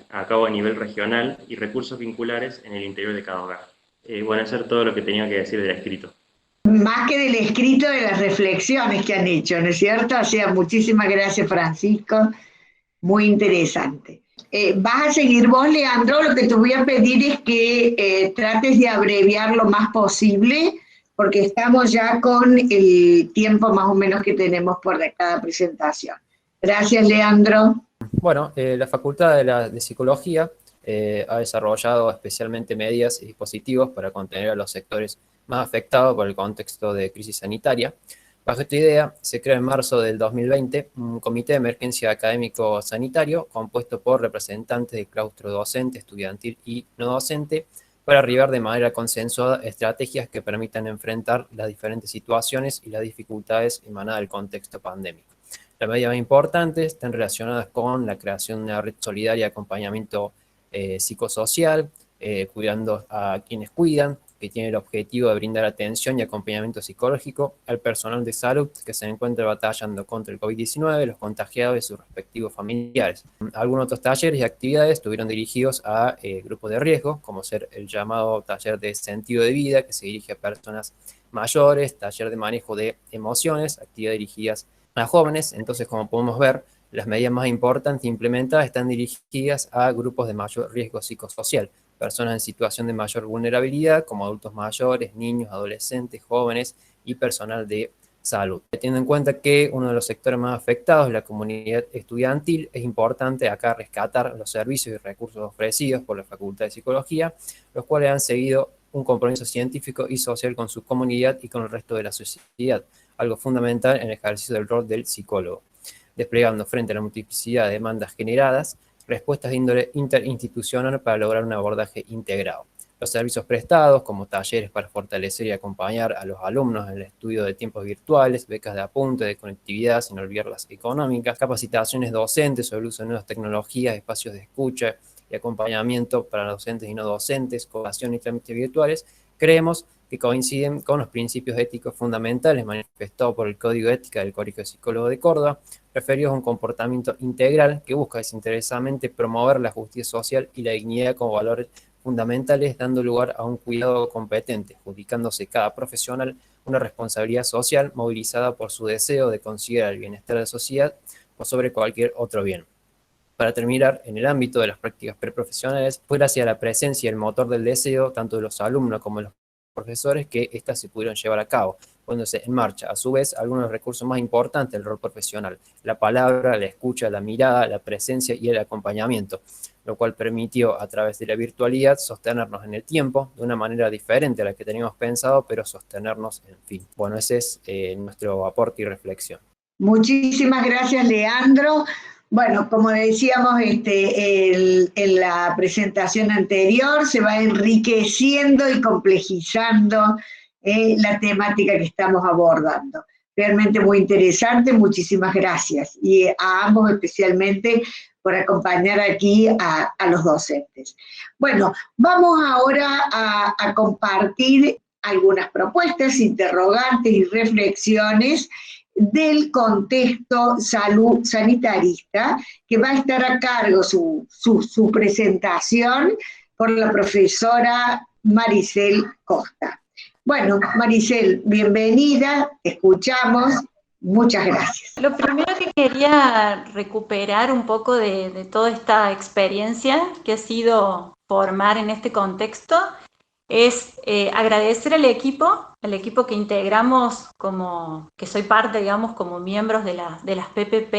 E: a cabo a nivel regional y recursos vinculares en el interior de cada hogar. Bueno, eso es todo lo que tenía que decir del escrito.
A: Más que del escrito, de las reflexiones que han hecho, ¿no es cierto? O sea, muchísimas gracias, Francisco, muy interesante. ¿Vas a seguir vos, Leandro? Lo que te voy a pedir es que trates de abreviar lo más posible, porque estamos ya con el tiempo más o menos que tenemos por cada presentación. Gracias, Leandro.
F: Bueno, la Facultad de Psicología ha desarrollado especialmente medidas y dispositivos para contener a los sectores más afectados por el contexto de crisis sanitaria. Bajo esta idea, se creó en marzo del 2020 un comité de emergencia académico sanitario compuesto por representantes del claustro docente, estudiantil y no docente para arribar de manera consensuada estrategias que permitan enfrentar las diferentes situaciones y las dificultades emanadas del contexto pandémico. Las medidas más importantes están relacionadas con la creación de una red solidaria de acompañamiento psicosocial, cuidando a quienes cuidan, que tiene el objetivo de brindar atención y acompañamiento psicológico al personal de salud que se encuentra batallando contra el COVID-19, los contagiados y sus respectivos familiares. Algunos otros talleres y actividades estuvieron dirigidos a grupos de riesgo, como ser el llamado taller de sentido de vida, que se dirige a personas mayores, taller de manejo de emociones, actividades dirigidas a jóvenes. Entonces, como podemos ver, las medidas más importantes implementadas están dirigidas a grupos de mayor riesgo psicosocial, personas en situación de mayor vulnerabilidad, como adultos mayores, niños, adolescentes, jóvenes y personal de salud. Teniendo en cuenta que uno de los sectores más afectados es la comunidad estudiantil, es importante acá rescatar los servicios y recursos ofrecidos por la Facultad de Psicología, los cuales han seguido un compromiso científico y social con su comunidad y con el resto de la sociedad, algo fundamental en el ejercicio del rol del psicólogo, desplegando frente a la multiplicidad de demandas generadas respuestas de índole interinstitucional para lograr un abordaje integrado. Los servicios prestados, como talleres para fortalecer y acompañar a los alumnos en el estudio de tiempos virtuales, becas de apunte, de conectividad, sin olvidar las económicas, capacitaciones docentes sobre el uso de nuevas tecnologías, espacios de escucha y acompañamiento para docentes y no docentes, cooperación y trámites virtuales, creemos que coinciden con los principios éticos fundamentales manifestados por el Código de Ética del Colegio de Psicólogos de Córdoba, referidos a un comportamiento integral que busca desinteresadamente promover la justicia social y la dignidad como valores fundamentales, dando lugar a un cuidado competente, adjudicándose cada profesional una responsabilidad social movilizada por su deseo de considerar el bienestar de la sociedad por sobre cualquier otro bien. Para terminar, en el ámbito de las prácticas preprofesionales, fue gracias a la presencia y el motor del deseo, tanto de los alumnos como de los profesores, que éstas se pudieron llevar a cabo, poniéndose en marcha, a su vez, algunos de los recursos más importantes del rol profesional: la palabra, la escucha, la mirada, la presencia y el acompañamiento, lo cual permitió, a través de la virtualidad, sostenernos en el tiempo de una manera diferente a la que teníamos pensado, pero sostenernos en fin. Bueno, ese es nuestro aporte y reflexión.
A: Muchísimas gracias, Leandro. Bueno, como decíamos en la presentación anterior, se va enriqueciendo y complejizando la temática que estamos abordando. Realmente muy interesante, muchísimas gracias. Y a ambos especialmente por acompañar aquí a los docentes. Bueno, vamos ahora a compartir algunas propuestas, interrogantes y reflexiones del contexto salud sanitarista, que va a estar a cargo su presentación por la profesora Maricel Costa. Bueno, Maricel, bienvenida, te escuchamos, muchas gracias.
G: Lo primero que quería recuperar un poco de toda esta experiencia que ha sido formar en este contexto es agradecer al equipo que integramos, que soy parte, digamos, como miembros de las PPP,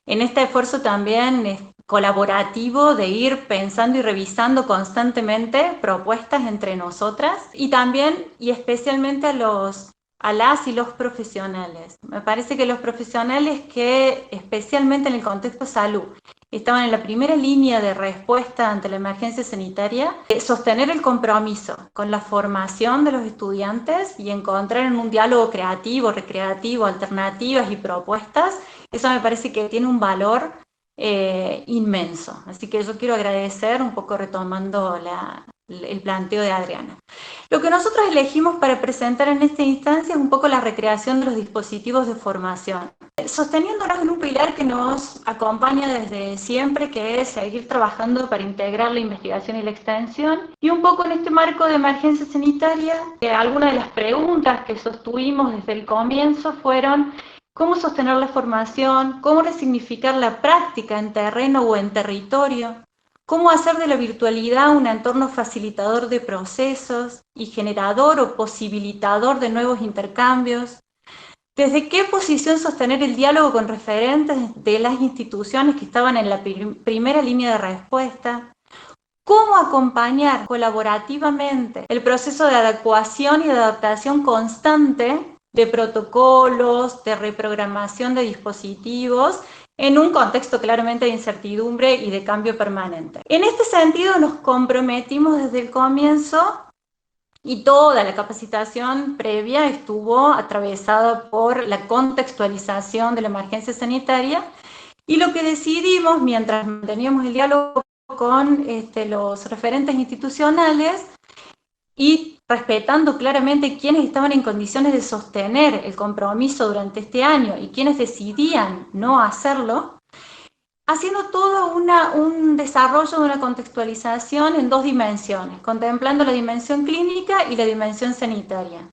G: en este esfuerzo también colaborativo de ir pensando y revisando constantemente propuestas entre nosotras, y también y especialmente a los a las y los profesionales. Me parece que los profesionales que, especialmente en el contexto salud, estaban en la primera línea de respuesta ante la emergencia sanitaria, sostener el compromiso con la formación de los estudiantes y encontrar en un diálogo creativo, recreativo, alternativas y propuestas, eso me parece que tiene un valor inmenso. Así que yo quiero agradecer, un poco retomando el planteo de Adriana. Lo que nosotros elegimos para presentar en esta instancia es un poco la recreación de los dispositivos de formación, sosteniéndonos en un pilar que nos acompaña desde siempre, que es seguir trabajando para integrar la investigación y la extensión, y un poco en este marco de emergencia sanitaria, algunas de las preguntas que sostuvimos desde el comienzo fueron: ¿cómo sostener la formación? ¿Cómo resignificar la práctica en terreno o en territorio? ¿Cómo hacer de la virtualidad un entorno facilitador de procesos y generador o posibilitador de nuevos intercambios? ¿Desde qué posición sostener el diálogo con referentes de las instituciones que estaban en la primera línea de respuesta? ¿Cómo acompañar colaborativamente el proceso de adecuación y de adaptación constante de protocolos, de reprogramación de dispositivos, en un contexto claramente de incertidumbre y de cambio permanente? En este sentido nos comprometimos desde el comienzo, y toda la capacitación previa estuvo atravesada por la contextualización de la emergencia sanitaria, y lo que decidimos, mientras manteníamos el diálogo con los referentes institucionales y respetando claramente quiénes estaban en condiciones de sostener el compromiso durante este año y quiénes decidían no hacerlo, haciendo todo un desarrollo de una contextualización en dos dimensiones, contemplando la dimensión clínica y la dimensión sanitaria.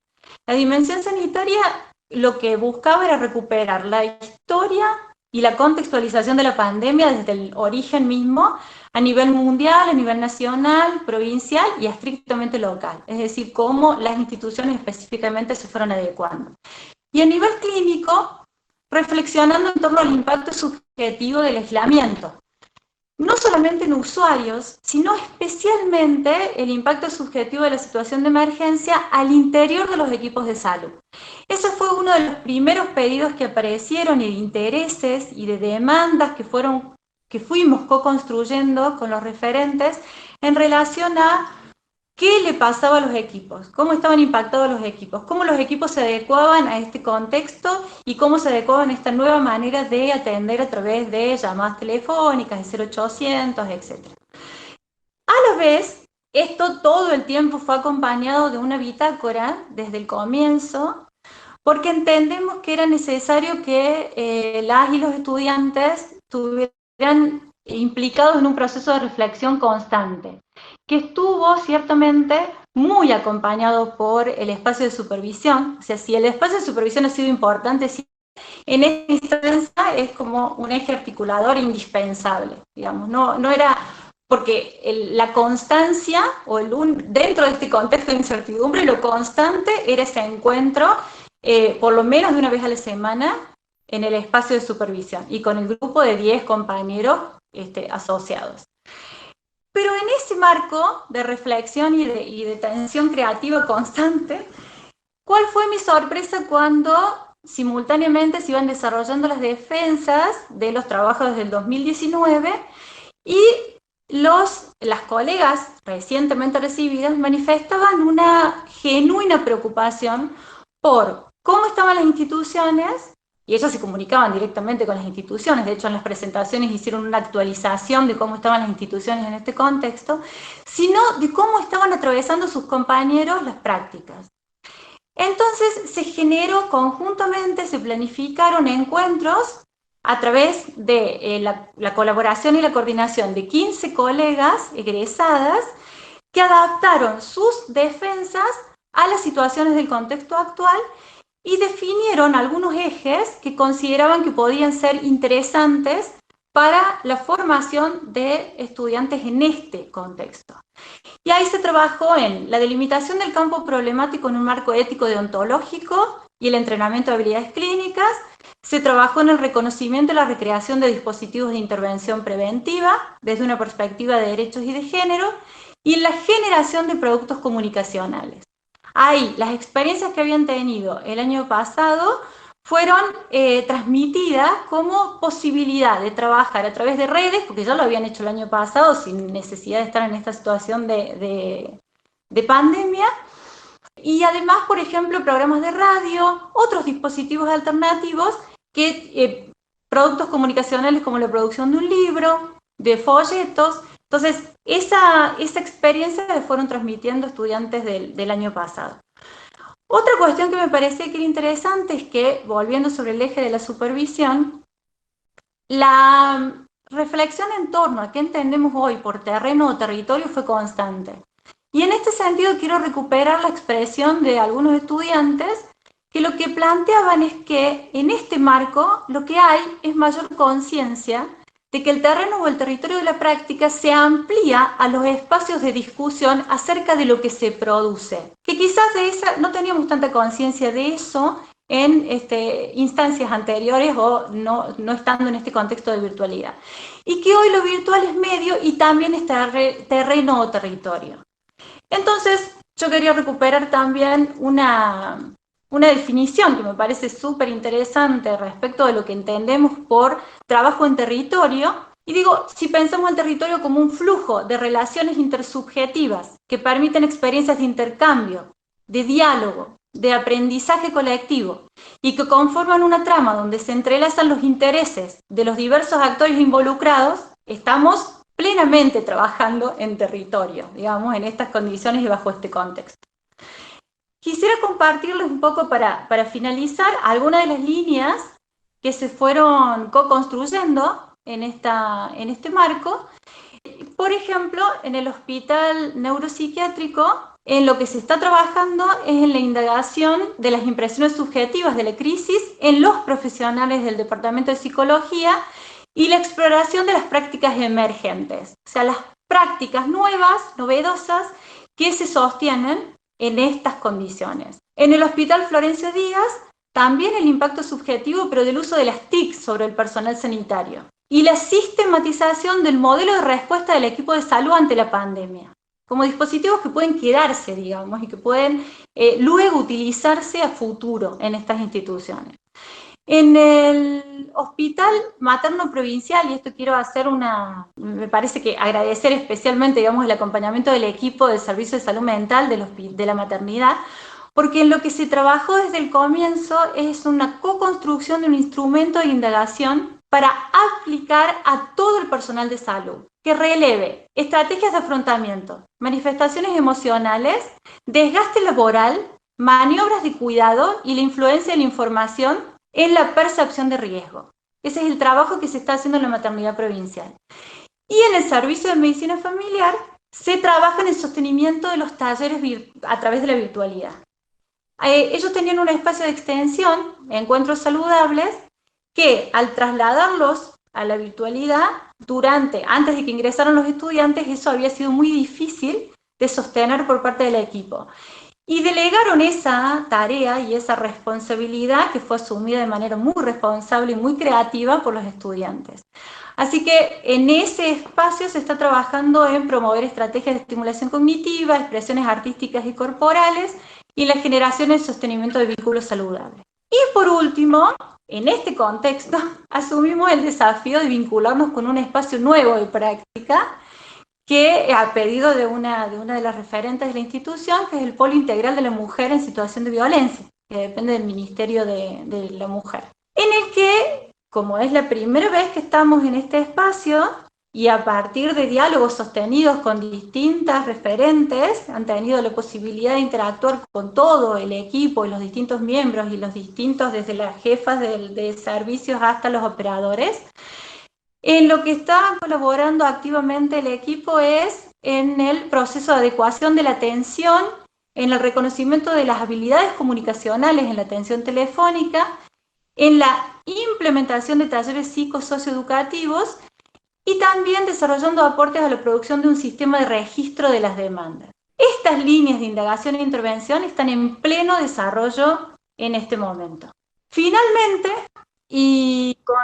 G: La dimensión sanitaria lo que buscaba era recuperar la historia y la contextualización de la pandemia desde el origen mismo, a nivel mundial, a nivel nacional, provincial y estrictamente local, es decir, cómo las instituciones específicamente se fueron adecuando. Y a nivel clínico, reflexionando en torno al impacto subjetivo del aislamiento, no solamente en usuarios, sino especialmente el impacto subjetivo de la situación de emergencia al interior de los equipos de salud. Ese fue uno de los primeros pedidos que aparecieron, y de intereses y de demandas que fuimos co-construyendo con los referentes en relación a qué le pasaba a los equipos, cómo estaban impactados los equipos, cómo los equipos se adecuaban a este contexto y cómo se adecuaban a esta nueva manera de atender a través de llamadas telefónicas, de 0800, etc. A la vez, esto todo el tiempo fue acompañado de una bitácora desde el comienzo, porque entendemos que era necesario que las y los estudiantes estuvieran implicados en un proceso de reflexión constante, que estuvo ciertamente muy acompañado por el espacio de supervisión. O sea, si el espacio de supervisión ha sido importante, en esta instancia es como un eje articulador indispensable, digamos, no era porque la constancia, dentro de este contexto de incertidumbre, lo constante era ese encuentro, por lo menos de una vez a la semana, en el espacio de supervisión, y con el grupo de 10 compañeros asociados. Pero en ese marco de reflexión y de tensión creativa constante, ¿cuál fue mi sorpresa cuando simultáneamente se iban desarrollando las defensas de los trabajos desde el 2019 y las colegas recientemente recibidas manifestaban una genuina preocupación por cómo estaban las instituciones? Y ellos se comunicaban directamente con las instituciones, de hecho en las presentaciones hicieron una actualización de cómo estaban las instituciones en este contexto, sino de cómo estaban atravesando sus compañeros las prácticas. Entonces se generó conjuntamente, se planificaron encuentros a través de la colaboración y la coordinación de 15 colegas egresadas que adaptaron sus defensas a las situaciones del contexto actual y definieron algunos ejes que consideraban que podían ser interesantes para la formación de estudiantes en este contexto. Y ahí se trabajó en la delimitación del campo problemático en un marco ético deontológico y el entrenamiento de habilidades clínicas, se trabajó en el reconocimiento y la recreación de dispositivos de intervención preventiva desde una perspectiva de derechos y de género, y en la generación de productos comunicacionales. ahí las experiencias que habían tenido el año pasado fueron transmitidas como posibilidad de trabajar a través de redes, porque ya lo habían hecho el año pasado sin necesidad de estar en esta situación de pandemia, y además, por ejemplo, programas de radio, otros dispositivos alternativos, productos comunicacionales como la producción de un libro, de folletos. Entonces, esa experiencia la fueron transmitiendo estudiantes del año pasado. Otra cuestión que me parecía que era interesante es que, volviendo sobre el eje de la supervisión, la reflexión en torno a qué entendemos hoy por terreno o territorio fue constante. Y en este sentido quiero recuperar la expresión de algunos estudiantes que lo que planteaban es que en este marco lo que hay es mayor conciencia de que el terreno o el territorio de la práctica se amplía a los espacios de discusión acerca de lo que se produce. Que quizás no teníamos tanta conciencia de eso en instancias anteriores o no estando en este contexto de virtualidad. Y que hoy lo virtual es medio y también es terreno o territorio. Entonces, yo quería recuperar también una definición que me parece súper interesante respecto de lo que entendemos por trabajo en territorio. Y digo, si pensamos en territorio como un flujo de relaciones intersubjetivas que permiten experiencias de intercambio, de diálogo, de aprendizaje colectivo, y que conforman una trama donde se entrelazan los intereses de los diversos actores involucrados, estamos plenamente trabajando en territorio, digamos, en estas condiciones y bajo este contexto. Quisiera compartirles un poco para finalizar algunas de las líneas que se fueron co-construyendo en este marco. Por ejemplo, en el hospital neuropsiquiátrico, en lo que se está trabajando es en la indagación de las impresiones subjetivas de la crisis en los profesionales del Departamento de Psicología y la exploración de las prácticas emergentes, o sea, las prácticas nuevas, novedosas, que se sostienen en estas condiciones. En el Hospital Florencio Díaz, también el impacto subjetivo, pero del uso de las TIC sobre el personal sanitario, y la sistematización del modelo de respuesta del equipo de salud ante la pandemia, como dispositivos que pueden quedarse, digamos, y que pueden luego utilizarse a futuro en estas instituciones. En el Hospital Materno Provincial, y esto quiero hacer me parece que agradecer especialmente, digamos, el acompañamiento del equipo del Servicio de Salud Mental de la maternidad, porque en lo que se trabajó desde el comienzo es una co-construcción de un instrumento de indagación para aplicar a todo el personal de salud, que releve estrategias de afrontamiento, manifestaciones emocionales, desgaste laboral, maniobras de cuidado y la influencia de la información en la percepción de riesgo. Ese es el trabajo que se está haciendo en la maternidad provincial. Y en el servicio de medicina familiar se trabaja en el sostenimiento de los talleres a través de la virtualidad. Ellos tenían un espacio de extensión, encuentros saludables, que al trasladarlos a la virtualidad, antes de que ingresaran los estudiantes, eso había sido muy difícil de sostener por parte del equipo. Y delegaron esa tarea y esa responsabilidad que fue asumida de manera muy responsable y muy creativa por los estudiantes. Así que en ese espacio se está trabajando en promover estrategias de estimulación cognitiva, expresiones artísticas y corporales y la generación y el sostenimiento de vínculos saludables. Y por último, en este contexto, asumimos el desafío de vincularnos con un espacio nuevo de práctica que a pedido de una de las referentes de la institución, que es el Polo Integral de la Mujer en Situación de Violencia, que depende del Ministerio de la Mujer, en el que, como es la primera vez que estamos en este espacio, y a partir de diálogos sostenidos con distintas referentes, han tenido la posibilidad de interactuar con todo el equipo y los distintos miembros y los distintos, desde las jefas de servicios hasta los operadores. En lo que está colaborando activamente el equipo es en el proceso de adecuación de la atención, en el reconocimiento de las habilidades comunicacionales en la atención telefónica, en la implementación de talleres psicosocioeducativos y también desarrollando aportes a la producción de un sistema de registro de las demandas. Estas líneas de indagación e intervención están en pleno desarrollo en este momento. Finalmente, y con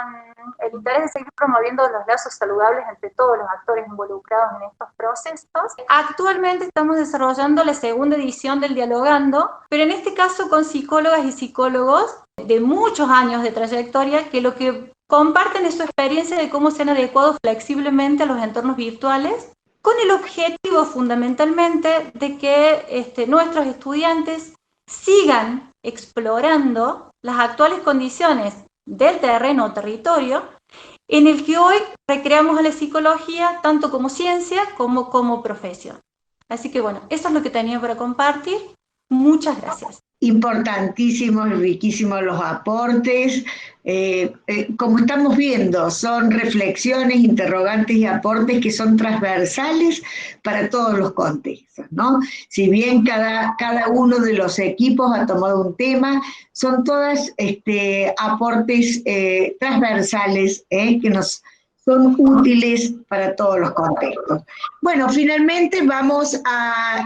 G: el interés de seguir promoviendo los lazos saludables entre todos los actores involucrados en estos procesos. Actualmente estamos desarrollando la segunda edición del Dialogando, pero en este caso con psicólogas y psicólogos de muchos años de trayectoria que lo que comparten es su experiencia de cómo se han adecuado flexiblemente a los entornos virtuales, con el objetivo fundamentalmente de que nuestros estudiantes sigan explorando las actuales condiciones del terreno o territorio en el que hoy recreamos a la psicología tanto como ciencia como como profesión. Así que bueno, eso es lo que tenía para compartir. Muchas gracias.
A: Importantísimos y riquísimos los aportes. Como estamos viendo, son reflexiones, interrogantes y aportes que son transversales para todos los contextos, ¿no? Si bien cada uno de los equipos ha tomado un tema, son todas aportes transversales que nos son útiles para todos los contextos. Bueno, finalmente vamos a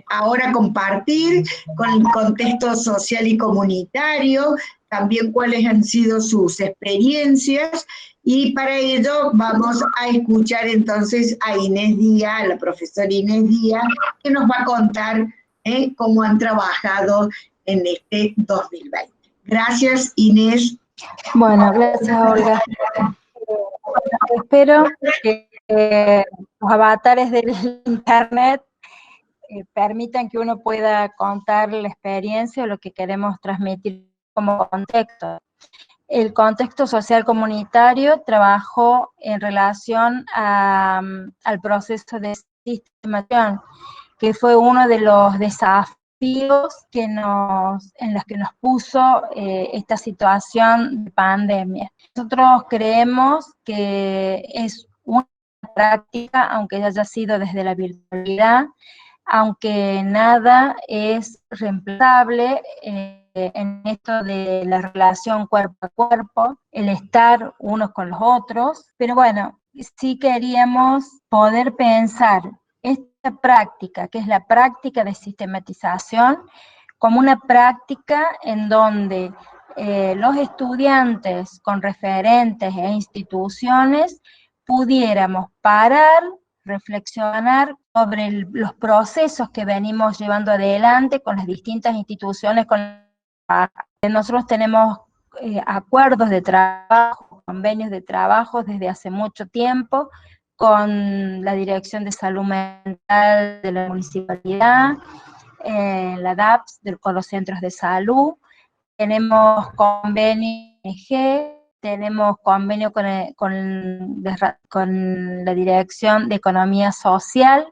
A: ahora compartir con el contexto social y comunitario, también cuáles han sido sus experiencias, y para ello vamos a escuchar entonces a Inés Díaz, la profesora Inés Díaz, que nos va a contar cómo han trabajado en este 2020. Gracias, Inés.
H: Bueno, gracias, Olga. Espero que los avatares del internet permitan que uno pueda contar la experiencia o lo que queremos transmitir como contexto. El contexto social comunitario trabajó en relación al proceso de sistematización, que fue uno de los desafíos en los que nos puso esta situación de pandemia. Nosotros creemos que es una práctica, aunque haya sido desde la virtualidad, aunque nada es reemplazable en esto de la relación cuerpo a cuerpo, el estar unos con los otros, pero bueno, sí queríamos poder pensar esta práctica, que es la práctica de sistematización, como una práctica en donde los estudiantes con referentes e instituciones pudiéramos parar, reflexionar sobre los procesos que venimos llevando adelante con las distintas instituciones. Nosotros tenemos acuerdos de trabajo, convenios de trabajo desde hace mucho tiempo con la Dirección de Salud Mental de la Municipalidad, la DAPS, con los centros de salud. Tenemos convenio tenemos convenio con la Dirección de Economía Social,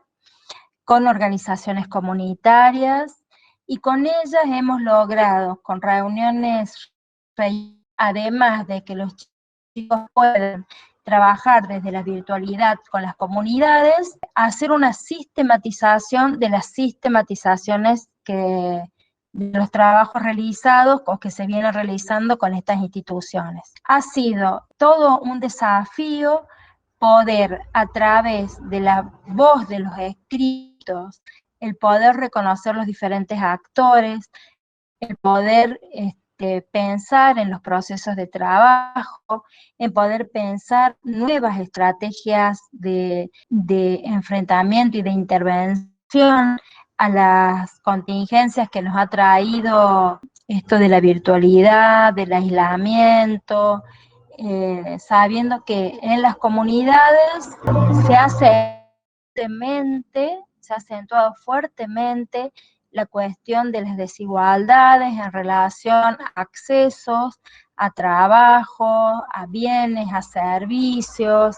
H: con organizaciones comunitarias, y con ellas hemos logrado, con reuniones, además de que los chicos puedan trabajar desde la virtualidad con las comunidades, hacer una sistematización de las sistematizaciones de los trabajos realizados o que se vienen realizando con estas instituciones. Ha sido todo un desafío poder, a través de la voz de los escritos, el poder reconocer los diferentes actores, el poder pensar en los procesos de trabajo, en poder pensar nuevas estrategias de enfrentamiento y de intervención a las contingencias que nos ha traído esto de la virtualidad, del aislamiento, sabiendo que en las comunidades se ha acentuado fuertemente la cuestión de las desigualdades en relación a accesos, a trabajo, a bienes, a servicios,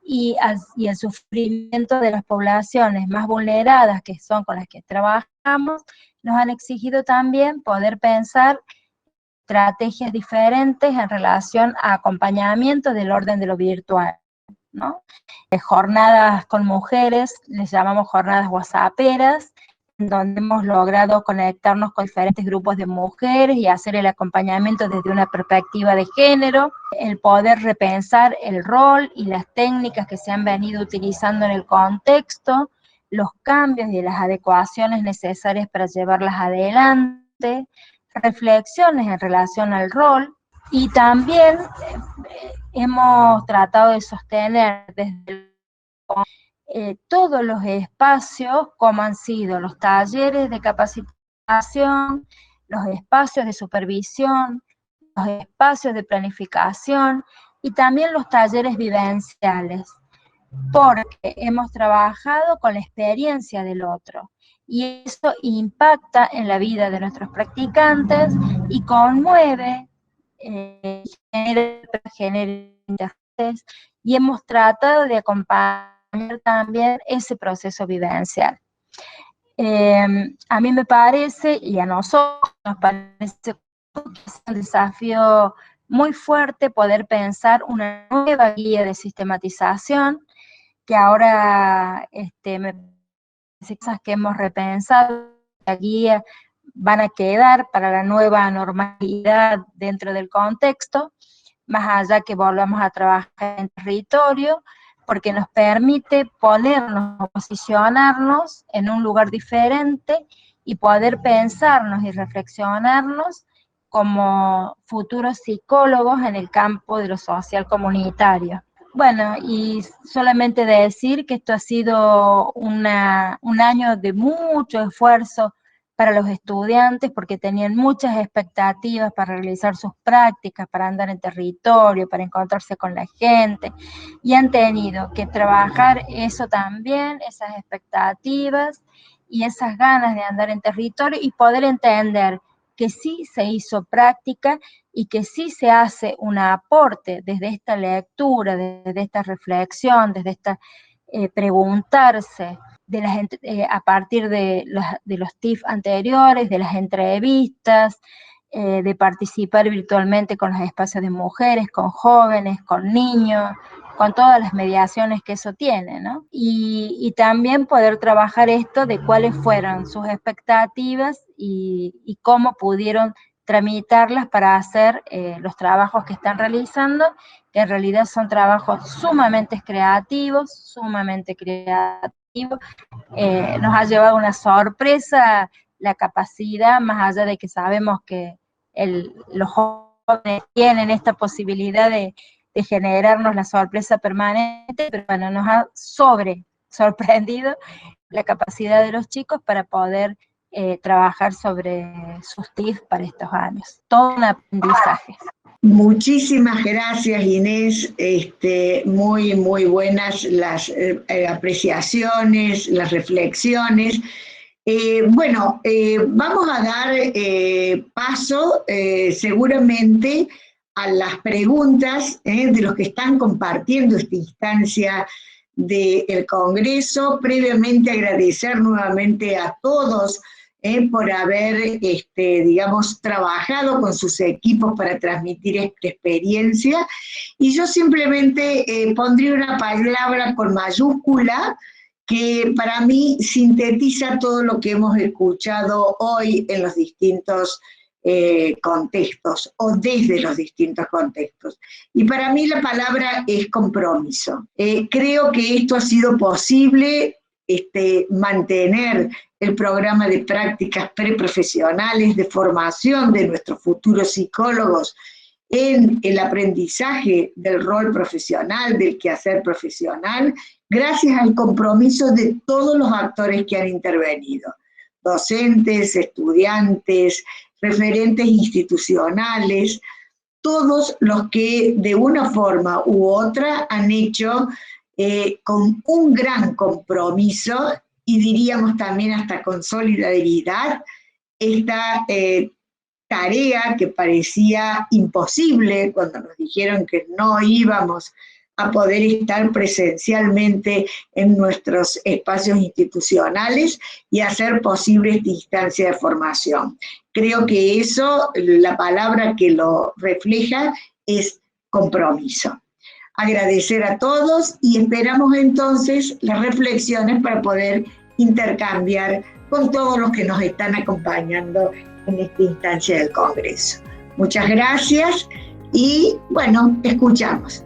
H: y el sufrimiento de las poblaciones más vulneradas, que son con las que trabajamos, nos han exigido también poder pensar estrategias diferentes en relación a acompañamiento del orden de lo virtual, ¿no? Jornadas con mujeres, les llamamos jornadas whatsapperas, donde hemos logrado conectarnos con diferentes grupos de mujeres y hacer el acompañamiento desde una perspectiva de género, el poder repensar el rol y las técnicas que se han venido utilizando en el contexto, los cambios y las adecuaciones necesarias para llevarlas adelante, reflexiones en relación al rol, Y también hemos tratado de sostener desde todos los espacios, como han sido los talleres de capacitación, los espacios de supervisión, los espacios de planificación y también los talleres vivenciales, porque hemos trabajado con la experiencia del otro y eso impacta en la vida de nuestros practicantes y conmueve, genera interés, y hemos tratado de acompañar también ese proceso vivencial. A mí me parece, y a nosotros nos parece que es un desafío muy fuerte poder pensar una nueva guía de sistematización, que ahora me parece que hemos repensado, la guía van a quedar para la nueva normalidad dentro del contexto, más allá que volvamos a trabajar en territorio, porque nos permite ponernos, posicionarnos en un lugar diferente y poder pensarnos y reflexionarnos como futuros psicólogos en el campo de lo social comunitario. Bueno, y solamente decir que esto ha sido un año de mucho esfuerzo para los estudiantes, porque tenían muchas expectativas para realizar sus prácticas, para andar en territorio, para encontrarse con la gente, y han tenido que trabajar eso también, esas expectativas y esas ganas de andar en territorio y poder entender que sí se hizo práctica y que sí se hace un aporte desde esta lectura, desde esta reflexión, desde esta preguntarse, a partir de los TIF anteriores, de las entrevistas, de participar virtualmente con los espacios de mujeres, con jóvenes, con niños, con todas las mediaciones que eso tiene, ¿no? Y también poder trabajar esto de cuáles fueron sus expectativas y cómo pudieron tramitarlas para hacer los trabajos que están realizando, que en realidad son trabajos sumamente creativos, nos ha llevado una sorpresa la capacidad, más allá de que sabemos que los jóvenes tienen esta posibilidad de generarnos la sorpresa permanente, pero bueno, nos ha sorprendido la capacidad de los chicos para poder trabajar sobre sus TIF para estos años. Todo un aprendizaje.
A: Muchísimas gracias, Inés. Muy, muy buenas las apreciaciones, las reflexiones. Vamos a dar paso seguramente a las preguntas de los que están compartiendo esta instancia del Congreso. Previamente agradecer nuevamente a todos por haber, trabajado con sus equipos para transmitir esta experiencia. Y yo simplemente pondría una palabra con mayúscula que para mí sintetiza todo lo que hemos escuchado hoy en los distintos contextos, o desde los distintos contextos. Y para mí la palabra es compromiso. Creo que esto ha sido posible, mantener el programa de prácticas preprofesionales de formación de nuestros futuros psicólogos en el aprendizaje del rol profesional, del quehacer profesional, gracias al compromiso de todos los actores que han intervenido, docentes, estudiantes, referentes institucionales, todos los que de una forma u otra han hecho con un gran compromiso, y diríamos también hasta con solidaridad, esta tarea que parecía imposible cuando nos dijeron que no íbamos a poder estar presencialmente en nuestros espacios institucionales y hacer posible esta instancia de formación. Creo que eso, la palabra que lo refleja es compromiso. Agradecer a todos y esperamos entonces las reflexiones para poder intercambiar con todos los que nos están acompañando en esta instancia del Congreso. Muchas gracias y, bueno, escuchamos.